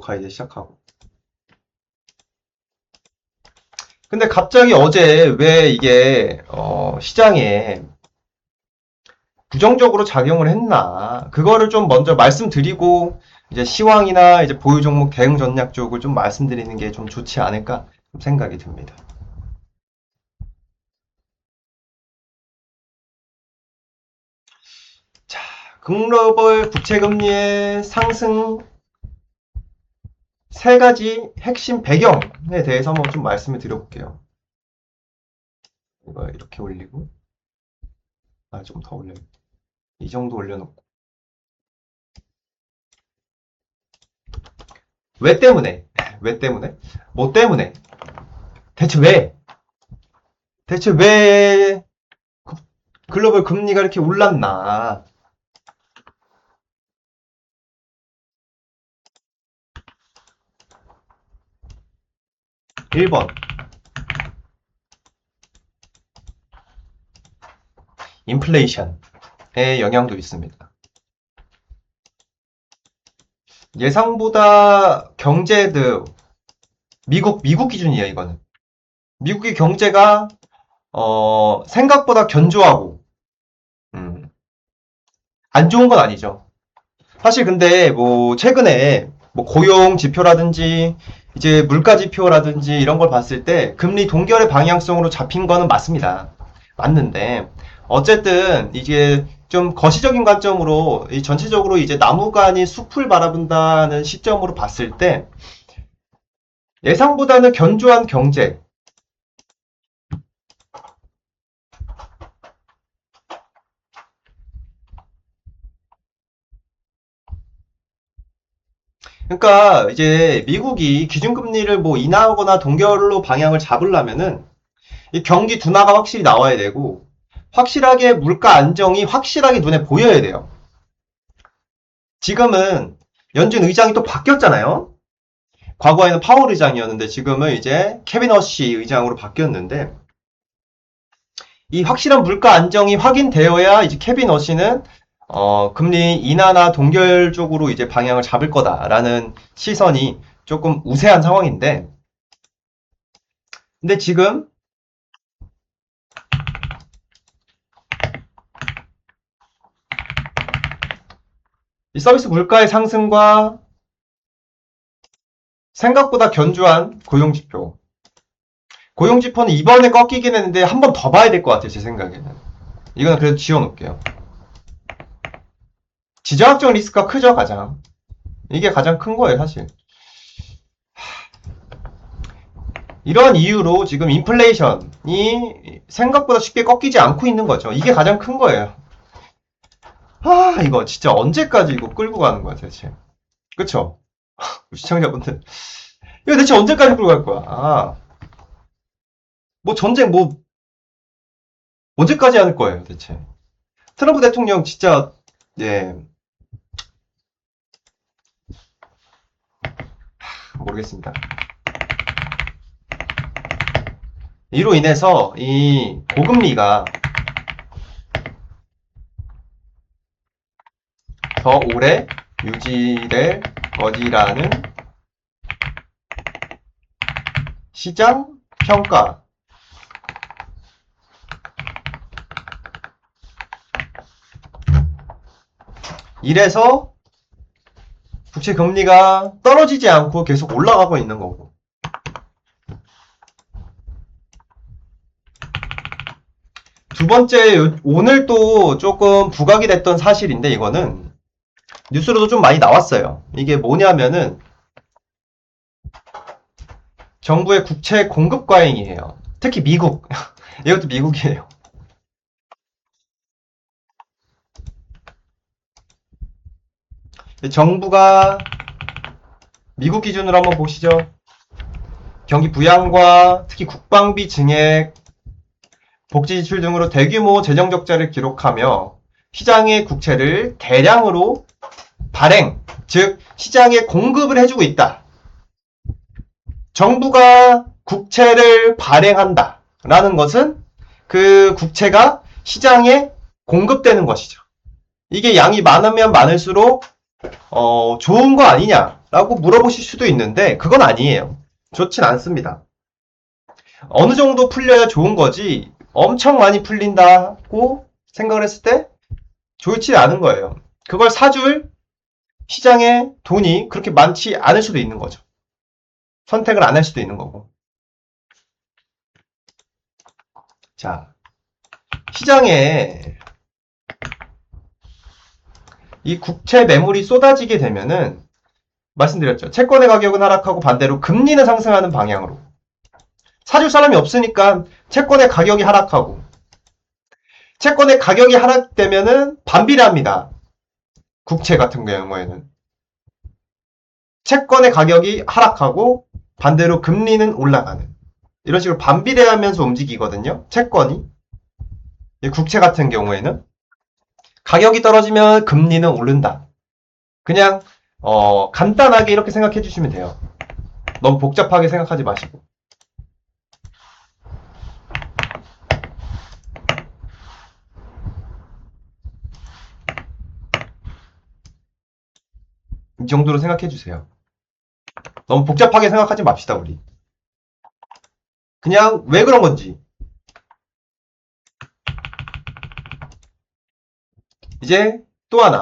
녹화 이제 시작하고. 근데 갑자기 어제 왜 이게 시장에 부정적으로 작용을 했나, 그거를 좀 먼저 말씀드리고 이제 시황이나 이제 보유 종목 대응 전략 쪽을 좀 말씀드리는 게 좀 좋지 않을까 좀 생각이 듭니다. 자, 글로벌 국채금리의 상승 세 가지 핵심 배경에 대해서 한번 좀 말씀을 드려볼게요. 이거 이렇게 올리고, 좀 더 올려요. 이 정도 올려놓고. 왜 때문에? 왜 때문에? 뭐 때문에? 대체 왜? 대체 왜 글로벌 금리가 이렇게 올랐나? 1번, 인플레이션의 영향도 있습니다. 예상보다 경제도 미국 기준이에요, 이거는. 미국의 경제가 생각보다 견조하고 안 좋은 건 아니죠. 사실 근데 뭐 최근에 뭐 고용 지표라든지 이제 물가 지표라든지 이런 걸 봤을 때 금리 동결의 방향성으로 잡힌 거는 맞습니다. 맞는데 어쨌든 이게 좀 거시적인 관점으로 이 전체적으로 이제 나무가 아닌 숲을 바라본다는 시점으로 봤을 때 예상보다는 견조한 경제, 그러니까 이제 미국이 기준금리를 뭐 인하하거나 동결로 방향을 잡으려면은 이 경기 둔화가 확실히 나와야 되고 확실하게 물가 안정이 확실하게 눈에 보여야 돼요. 지금은 연준 의장이 또 바뀌었잖아요. 과거에는 파월 의장이었는데 지금은 이제 케빈 허시 의장으로 바뀌었는데 이 확실한 물가 안정이 확인되어야 이제 케빈 허시는 금리 인하나 동결 쪽으로 이제 방향을 잡을 거다라는 시선이 조금 우세한 상황인데 근데 지금 이 서비스 물가의 상승과 생각보다 견조한 고용지표. 고용지표는 이번에 꺾이긴 했는데 한 번 더 봐야 될 것 같아요, 제 생각에는. 이거는 그래도 지워놓을게요. 지정학적 리스크가 크죠, 가장. 이게 가장 큰 거예요, 사실. 이런 이유로 지금 인플레이션이 생각보다 쉽게 꺾이지 않고 있는 거죠. 이게 가장 큰 거예요. 이거 진짜 언제까지 이거 끌고 가는 거야, 대체. 그쵸? 시청자분들. 이거 대체 언제까지 끌고 갈 거야? 뭐 전쟁 뭐 언제까지 하는 거예요, 대체. 트럼프 대통령 진짜, 예, 모르겠습니다. 이로 인해서 이 고금리가 더 오래 유지될 것이라는 시장 평가. 이래서 국채 금리가 떨어지지 않고 계속 올라가고 있는 거고. 두 번째, 오늘 또 조금 부각이 됐던 사실인데 이거는 뉴스로도 좀 많이 나왔어요. 이게 뭐냐면은 정부의 국채 공급 과잉이에요. 특히 미국. 이것도 미국이에요. 정부가 미국 기준으로 한번 보시죠. 경기 부양과 특히 국방비 증액, 복지 지출 등으로 대규모 재정 적자를 기록하며 시장의 국채를 대량으로 발행, 즉 시장에 공급을 해주고 있다. 정부가 국채를 발행한다. 라는 것은 그 국채가 시장에 공급되는 것이죠. 이게 양이 많으면 많을수록 좋은 거 아니냐라고 물어보실 수도 있는데 그건 아니에요. 좋진 않습니다. 어느 정도 풀려야 좋은 거지 엄청 많이 풀린다고 생각을 했을 때 좋지 않은 거예요. 그걸 사줄 시장에 돈이 그렇게 많지 않을 수도 있는 거죠. 선택을 안 할 수도 있는 거고. 자, 시장에 이 국채 매물이 쏟아지게 되면은 말씀드렸죠. 채권의 가격은 하락하고 반대로 금리는 상승하는 방향으로. 사줄 사람이 없으니까 채권의 가격이 하락하고 채권의 가격이 하락되면은 반비례합니다. 국채 같은 경우에는 채권의 가격이 하락하고 반대로 금리는 올라가는 이런 식으로 반비례하면서 움직이거든요. 채권이 국채 같은 경우에는 가격이 떨어지면 금리는 오른다. 그냥 간단하게 이렇게 생각해 주시면 돼요. 너무 복잡하게 생각하지 마시고. 이 정도로 생각해 주세요. 너무 복잡하게 생각하지 맙시다, 우리. 그냥 왜 그런 건지. 이제 또 하나.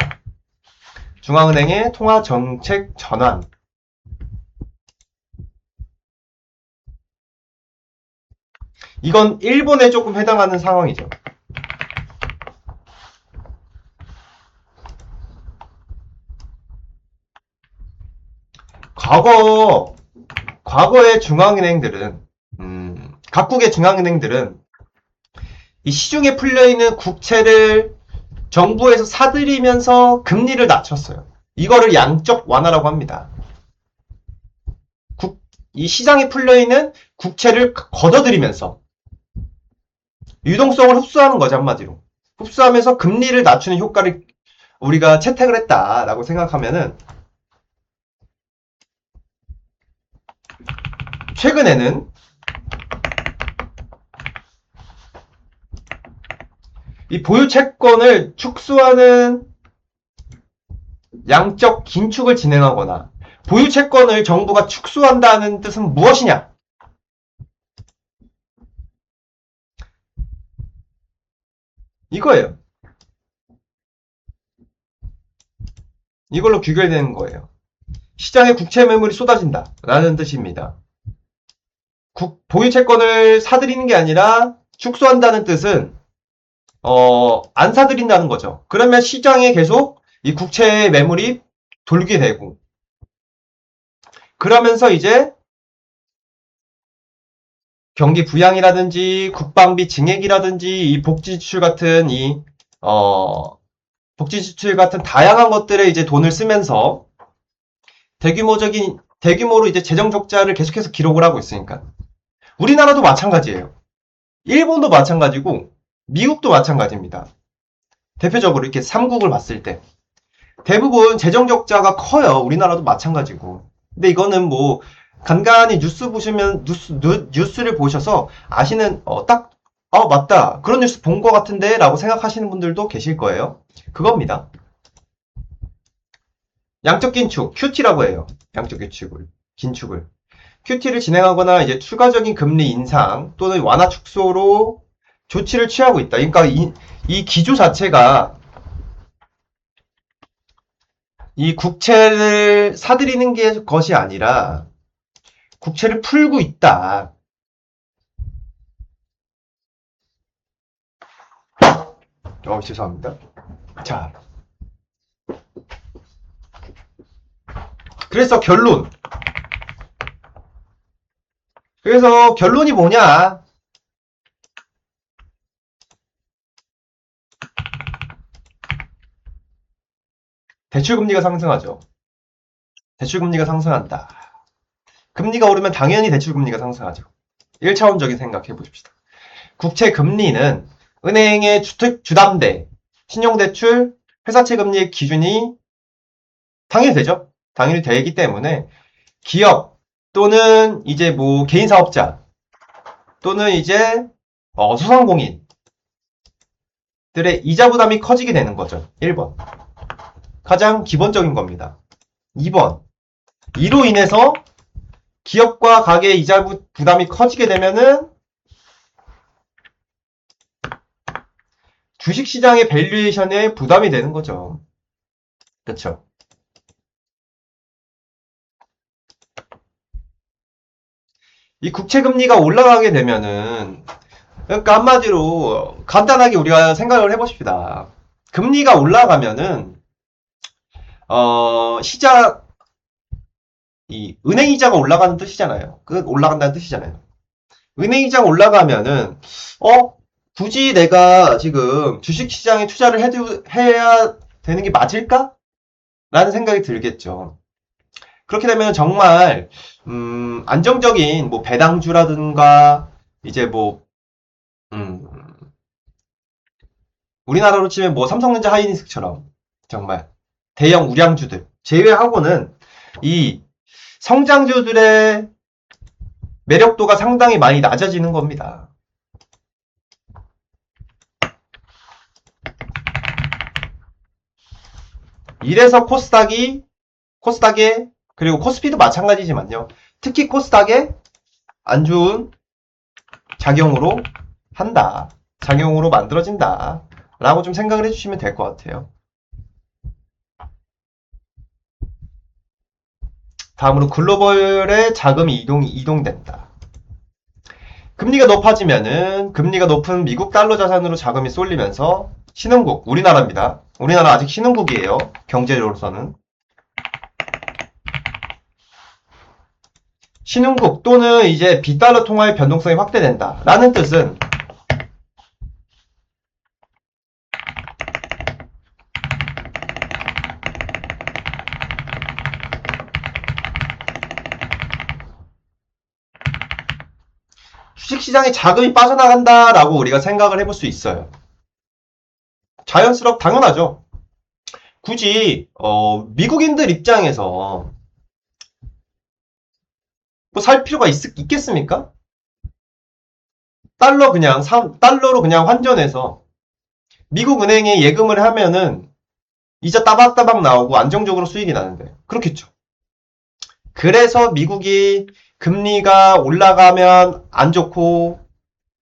중앙은행의 통화정책 전환. 이건 일본에 조금 해당하는 상황이죠. 과거의 중앙은행들은, 각국의 중앙은행들은 이 시중에 풀려있는 국채를 정부에서 사들이면서 금리를 낮췄어요. 이거를 양적 완화라고 합니다. 이 시장에 풀려있는 국채를 걷어들이면서 유동성을 흡수하는 거죠, 한마디로. 흡수하면서 금리를 낮추는 효과를 우리가 채택을 했다라고 생각하면은 최근에는 이 보유 채권을 축소하는 양적 긴축을 진행하거나 보유 채권을 정부가 축소한다는 뜻은 무엇이냐? 이거예요. 이걸로 귀결되는 거예요. 시장에 국채 매물이 쏟아진다 라는 뜻입니다. 보유 채권을 사들이는 게 아니라 축소한다는 뜻은 안 사들인다는 거죠. 그러면 시장에 계속 이 국채 매물이 돌게 되고 그러면서 이제 경기 부양이라든지 국방비 증액이라든지 이 복지 지출 같은 복지 지출 같은 다양한 것들에 이제 돈을 쓰면서 대규모로 이제 재정 적자를 계속해서 기록을 하고 있으니까 우리나라도 마찬가지예요. 일본도 마찬가지고 미국도 마찬가지입니다. 대표적으로 이렇게 3국을 봤을 때 대부분 재정 적자가 커요. 우리나라도 마찬가지고. 근데 이거는 뭐 간간히 뉴스 보시면 뉴스를 보셔서 아시는 맞다. 그런 뉴스 본 것 같은데 라고 생각하시는 분들도 계실 거예요. 그겁니다. 양적 긴축, QT라고 해요. 양적 긴축을. QT를 진행하거나 이제 추가적인 금리 인상 또는 완화 축소로 조치를 취하고 있다. 그러니까 이 기조 자체가 이 국채를 사들이는 것이 아니라 국채를 풀고 있다. 죄송합니다. 자. 그래서 결론이 뭐냐? 대출금리가 상승하죠. 대출금리가 상승한다. 금리가 오르면 당연히 대출금리가 상승하죠. 1차원적인 생각해 보십시다. 국채 금리는 은행의 주담대, 신용대출, 회사채 금리의 기준이 당연히 되죠. 당연히 되기 때문에 기업 또는 이제 뭐 개인 사업자 또는 이제 소상공인들의 이자 부담이 커지게 되는 거죠. 1번. 가장 기본적인 겁니다. 2번. 이로 인해서 기업과 가계 이자 부담이 커지게 되면은 주식시장의 밸류에이션에 부담이 되는 거죠. 그쵸? 이 국채금리가 올라가게 되면은, 그러니까 한마디로 간단하게 우리가 생각을 해보십시다. 금리가 올라가면은 시장 이 은행이자가 올라가는 뜻이잖아요. 그 올라간다는 뜻이잖아요. 은행이자가 올라가면은 굳이 내가 지금 주식시장에 투자를 해야 되는 게 맞을까? 라는 생각이 들겠죠. 그렇게 되면 정말 안정적인 뭐 배당주라든가 이제 뭐 우리나라로 치면 뭐 삼성전자 하이닉스처럼 정말 대형 우량주들 제외하고는 이 성장주들의 매력도가 상당히 많이 낮아지는 겁니다. 이래서 코스닥에 그리고 코스피도 마찬가지지만요. 특히 코스닥에 안 좋은 작용으로 한다. 작용으로 만들어진다. 라고 좀 생각을 해주시면 될 것 같아요. 다음으로 글로벌의 자금이 이동된다. 금리가 높아지면은 금리가 높은 미국 달러 자산으로 자금이 쏠리면서 신흥국, 우리나라입니다. 우리나라 아직 신흥국이에요. 경제적으로서는. 신흥국 또는 이제 비달러 통화의 변동성이 확대된다. 라는 뜻은 주식시장에 자금이 빠져나간다라고 우리가 생각을 해볼 수 있어요. 당연하죠. 굳이 미국인들 입장에서 뭐 살 필요가 있겠습니까? 달러로 그냥 환전해서 미국 은행에 예금을 하면은 이자 따박따박 나오고 안정적으로 수익이 나는데 그렇겠죠. 그래서 미국이 금리가 올라가면 안 좋고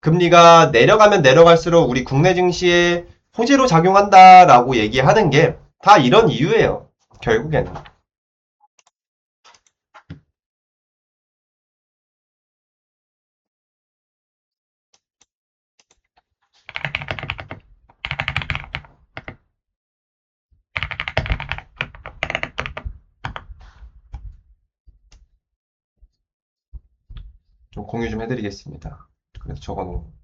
금리가 내려가면 내려갈수록 우리 국내 증시에 호재로 작용한다라고 얘기하는 게 다 이런 이유예요. 결국에는. 좀 공유 좀 해드리겠습니다. 그래서 적어놓은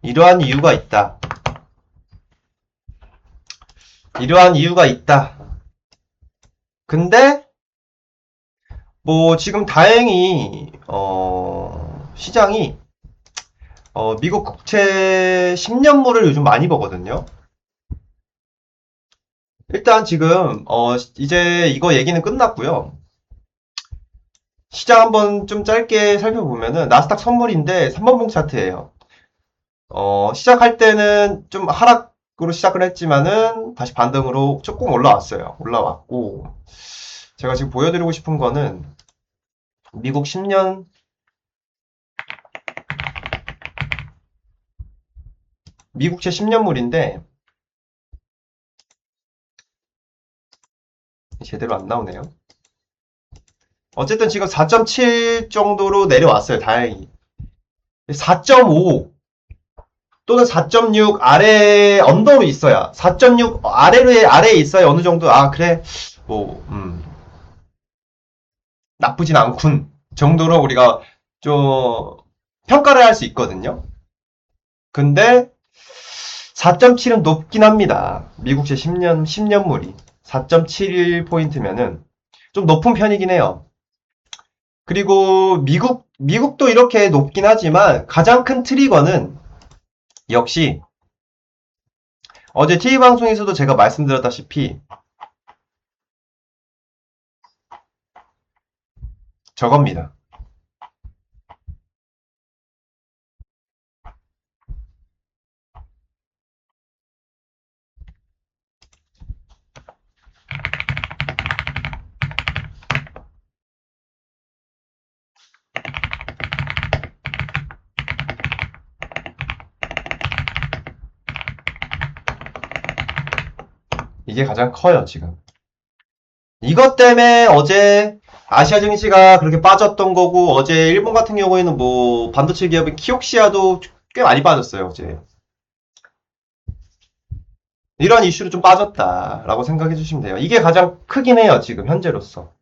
이러한 이유가 있다. 이러한 이유가 있다. 근데 뭐 지금 다행히 시장이 미국 국채 10년물을 요즘 많이 보거든요. 일단 지금 이제 이거 얘기는 끝났고요. 시장 한번 좀 짧게 살펴보면은 나스닥 선물인데 3번봉 차트예요. 시작할 때는 좀 하락으로 시작을 했지만은 다시 반등으로 조금 올라왔어요. 올라왔고 제가 지금 보여드리고 싶은 거는 미국 10년 미국채 10년물인데 제대로 안 나오네요. 어쨌든 지금 4.7 정도로 내려왔어요. 다행히. 4.5 또는 4.6 아래 언더로 있어야 4.6 아래에 있어야 어느 정도 그래 뭐 나쁘진 않군 정도로 우리가 좀 평가를 할 수 있거든요. 근데 4.7은 높긴 합니다. 미국제 10년물이 4.71포인트면은 좀 높은 편이긴 해요. 그리고 미국도 이렇게 높긴 하지만 가장 큰 트리거는 역시 어제 TV방송에서도 제가 말씀드렸다시피 저겁니다. 이게 가장 커요, 지금. 이것 때문에 어제 아시아 증시가 그렇게 빠졌던 거고, 어제 일본 같은 경우에는 뭐, 반도체 기업인 키옥시아도 꽤 많이 빠졌어요, 어제. 이런 이슈로 좀 빠졌다라고 생각해 주시면 돼요. 이게 가장 크긴 해요, 지금, 현재로서.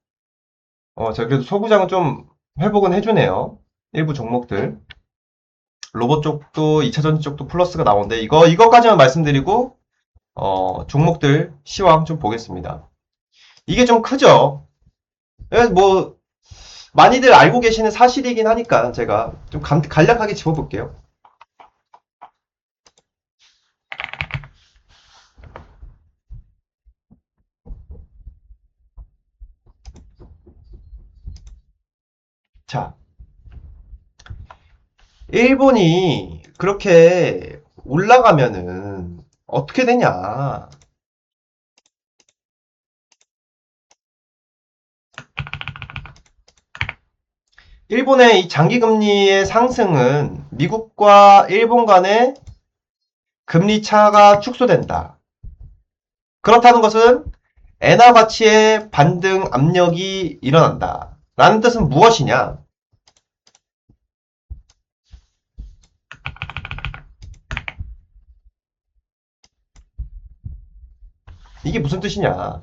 자, 그래도 소구장은 좀 회복은 해주네요. 일부 종목들. 로봇 쪽도, 2차전지 쪽도 플러스가 나오는데, 이거까지만 말씀드리고, 종목들 시황 좀 보겠습니다. 이게 좀 크죠? 뭐, 많이들 알고 계시는 사실이긴 하니까 제가 좀 간략하게 짚어볼게요. 자, 일본이 그렇게 올라가면은 어떻게 되냐. 일본의 이 장기금리의 상승은 미국과 일본 간의 금리 차가 축소된다. 그렇다는 것은 엔화 가치의 반등 압력이 일어난다. 라는 뜻은 무엇이냐? 이게 무슨 뜻이냐?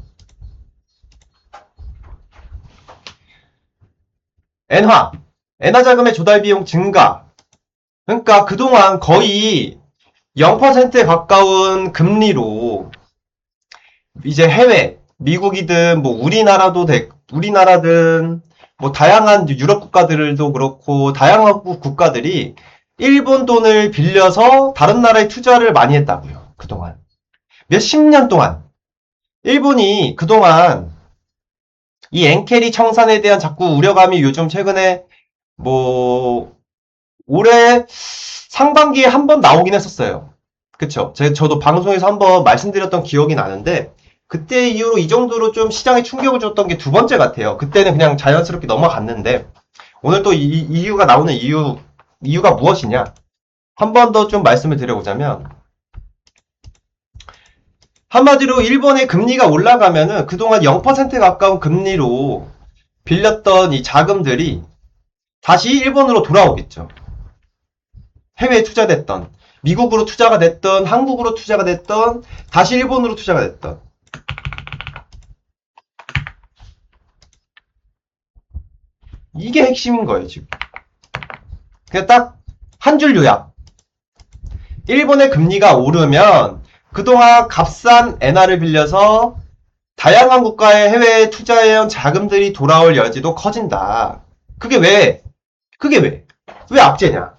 엔화, 엔화 자금의 조달 비용 증가. 그러니까 그동안 거의 0%에 가까운 금리로 이제 해외, 미국이든 뭐 우리나라든 뭐 다양한 유럽 국가들도 그렇고 다양한 국가들이 일본 돈을 빌려서 다른 나라에 투자를 많이 했다고요. 그동안. 몇십 년 동안. 일본이 그동안 이 엔캐리 청산에 대한 자꾸 우려감이 요즘 최근에 뭐 올해 상반기에 한 번 나오긴 했었어요. 그쵸? 저도 방송에서 한번 말씀드렸던 기억이 나는데 그때 이후로 이 정도로 좀 시장에 충격을 줬던 게 두 번째 같아요. 그때는 그냥 자연스럽게 넘어갔는데 오늘 또 이유가 나오는 이유가 무엇이냐? 한 번 더 좀 말씀을 드려보자면 한마디로 일본의 금리가 올라가면은 그동안 0%에 가까운 금리로 빌렸던 이 자금들이 다시 일본으로 돌아오겠죠. 해외에 투자됐던, 미국으로 투자가 됐던, 한국으로 투자가 됐던, 다시 일본으로 투자가 됐던. 이게 핵심인 거예요, 지금. 그냥 딱 한 줄 요약. 일본의 금리가 오르면 그동안 값싼 엔화를 빌려서 다양한 국가의 해외에 투자해온 자금들이 돌아올 여지도 커진다. 그게 왜? 그게 왜? 왜 악재냐?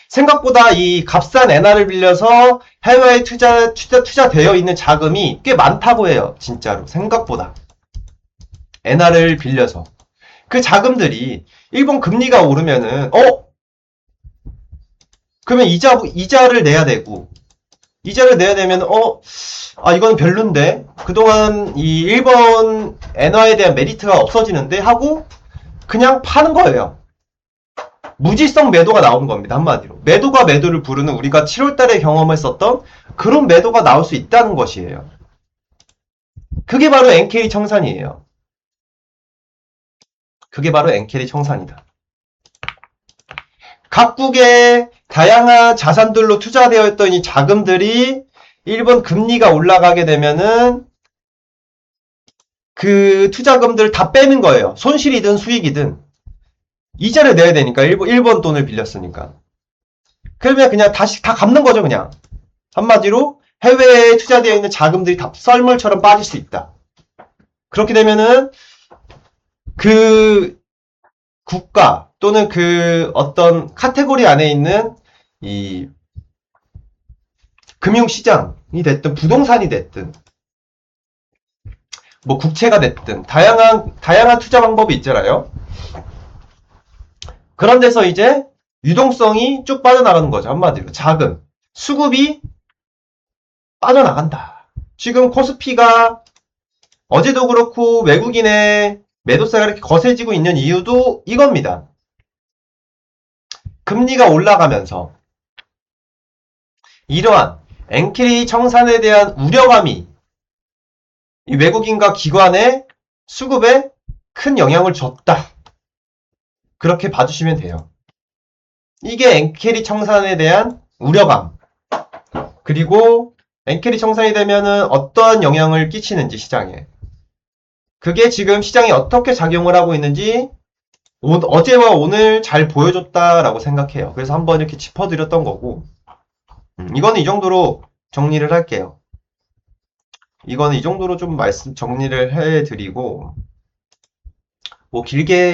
생각보다 이 값싼 엔화를 빌려서 해외에 투자되어 있는 자금이 꽤 많다고 해요. 진짜로. 생각보다. 엔화를 빌려서. 그 자금들이 일본 금리가 오르면은, 그러면 이자를 내야 되고, 이자를 내야 되면, 이건 별론데? 그동안 이 일본 엔화에 대한 메리트가 없어지는데? 하고, 그냥 파는 거예요. 무지성 매도가 나오는 겁니다. 한마디로. 매도가 매도를 부르는 우리가 7월달에 경험했었던 그런 매도가 나올 수 있다는 것이에요. 그게 바로 엔캐리 청산이에요. 그게 바로 엔캐리 청산이다. 각국의 다양한 자산들로 투자되어 있던 이 자금들이 일본 금리가 올라가게 되면은 그 투자금들을 다 빼는 거예요. 손실이든 수익이든. 이자를 내야 되니까 일본 돈을 빌렸으니까. 그러면 그냥 다시 다 갚는 거죠, 그냥. 한마디로 해외에 투자되어 있는 자금들이 다 썰물처럼 빠질 수 있다. 그렇게 되면은 그 국가 또는 그 어떤 카테고리 안에 있는 이 금융시장이 됐든 부동산이 됐든 뭐 국채가 됐든 다양한 투자 방법이 있잖아요. 그런 데서 이제 유동성이 쭉 빠져나가는 거죠. 한마디로 자금, 수급이 빠져나간다. 지금 코스피가 어제도 그렇고 외국인의 매도세가 이렇게 거세지고 있는 이유도 이겁니다. 금리가 올라가면서 이러한 엔캐리 청산에 대한 우려감이 이 외국인과 기관의 수급에 큰 영향을 줬다. 그렇게 봐주시면 돼요. 이게 엔캐리 청산에 대한 우려감. 그리고 엔캐리 청산이 되면은 어떠한 영향을 끼치는지 시장에. 그게 지금 시장이 어떻게 작용을 하고 있는지 어제와 오늘 잘 보여줬다라고 생각해요. 그래서 한번 이렇게 짚어드렸던 거고, 이거는 이 정도로 정리를 할게요. 이거는 이 정도로 좀 정리를 해드리고, 뭐 길게